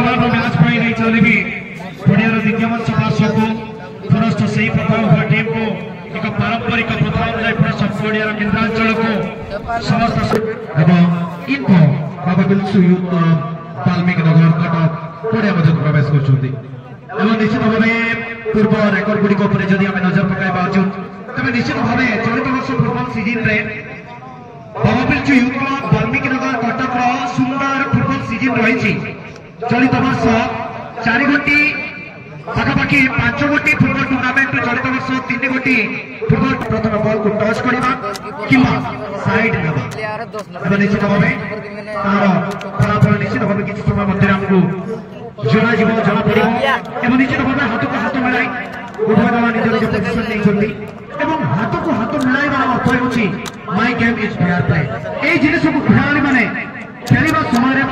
वर्तमान मैच पाई नहीं चले भी पड़ियार विद्यमान सदस्य को पुनश्च से ही प्रथम टीम को एक पारंपरिक प्रथा अनुसार पुनश्च पड़ियार केन्द्रांचल को समस्त एवं इनको बाबा बिल्सु यूथ वाल्मीकि नगर कटक पड़िया मध्य प्रवेश करछुंती एवं निश्चित भावे पूर्व रेकर्ड गुडी को ऊपर जदि हमें नजर पकाइबा उचित तबे निश्चित भावे चलित वर्ष फुटबॉल सीजन रे बाबा बिल्सु यूथ क्लब वाल्मीकि नगर कटक रो सुंदर फुटबॉल सीजन रही चलित वर्ष 4 गोटी पाखापाखि 5 गोटी फुटबॉल टूर्नामेंट चलित वर्ष 3 गोटी फुटबॉल प्रथम बॉल को टच करबा किबा साइड नेबा एवं निश्चित भावे तार फलाफल निश्चित भावे किछि समय मध्य हमको जना जीव जना पड़िबो एवं निश्चित भावे हाथ को हाथ मिलाई उभय दल निज निज पोजिशन नै छथि एवं हाथ को हाथ मिलाइबा अर्थ होछि my game is fair play ए जिनिस को खेलाड़ी माने खेलिबा समय रे